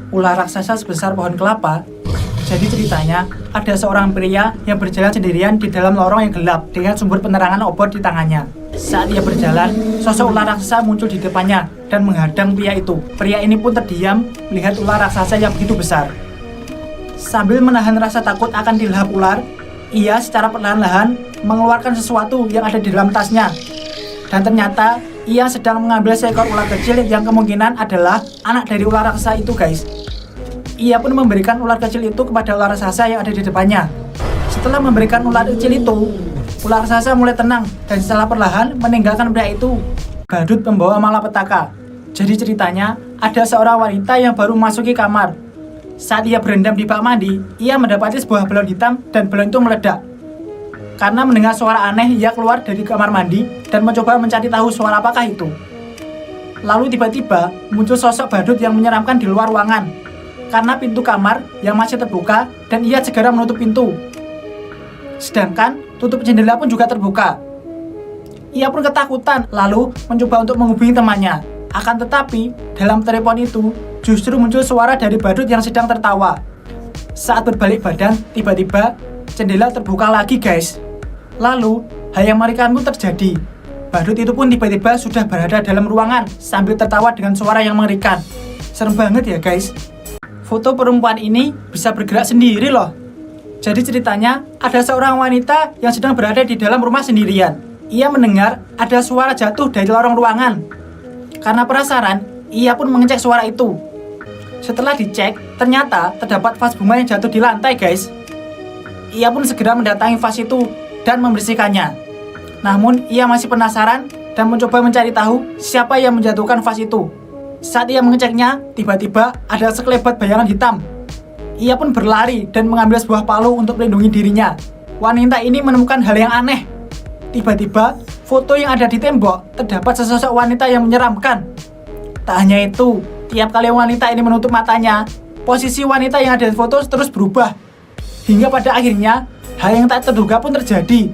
ular raksasa sebesar pohon kelapa. Jadi ceritanya, ada seorang pria yang berjalan sendirian di dalam lorong yang gelap dengan sumber penerangan obor di tangannya. Saat ia berjalan, sosok ular raksasa muncul di depannya dan menghadang pria itu. Pria ini pun terdiam melihat ular raksasa yang begitu besar. Sambil menahan rasa takut akan dilahap ular, ia secara perlahan-lahan mengeluarkan sesuatu yang ada di dalam tasnya. Dan ternyata, ia sedang mengambil seekor ular kecil yang kemungkinan adalah anak dari ular raksasa itu, guys. Ia pun memberikan ular kecil itu kepada ular raksasa yang ada di depannya. Setelah memberikan ular kecil itu, ular raksasa mulai tenang dan secara perlahan meninggalkan pria itu. Badut pembawa malapetaka. Jadi ceritanya, ada seorang wanita yang baru memasuki kamar. Saat ia berendam di bak mandi, ia mendapati sebuah balon hitam dan balon itu meledak. Karena mendengar suara aneh, ia keluar dari kamar mandi dan mencoba mencari tahu suara apakah itu. Lalu tiba-tiba muncul sosok badut yang menyeramkan di luar ruangan. Karena pintu kamar yang masih terbuka dan ia segera menutup pintu. Sedangkan tutup jendela pun juga terbuka. Ia pun ketakutan lalu mencoba untuk menghubungi temannya. Akan tetapi dalam telepon itu justru muncul suara dari badut yang sedang tertawa. Saat berbalik badan, tiba-tiba jendela terbuka lagi, guys. Lalu hal yang mengerikan pun terjadi. Badut itu pun tiba-tiba sudah berada dalam ruangan sambil tertawa dengan suara yang mengerikan. Serem banget ya, guys. Foto perempuan ini bisa bergerak sendiri loh. Jadi ceritanya, ada seorang wanita yang sedang berada di dalam rumah sendirian. Ia mendengar ada suara jatuh dari lorong ruangan. Karena penasaran, ia pun mengecek suara itu. Setelah dicek, ternyata terdapat vas bunga yang jatuh di lantai, guys. Ia pun segera mendatangi vas itu dan membersihkannya. Namun, ia masih penasaran dan mencoba mencari tahu siapa yang menjatuhkan vas itu. Saat ia mengeceknya, tiba-tiba ada sekelebat bayangan hitam. Ia pun berlari dan mengambil sebuah palu untuk melindungi dirinya. Wanita ini menemukan hal yang aneh. Tiba-tiba, foto yang ada di tembok terdapat sesosok wanita yang menyeramkan. Tak hanya itu, tiap kali wanita ini menutup matanya, posisi wanita yang ada di foto terus berubah. Hingga pada akhirnya, hal yang tak terduga pun terjadi.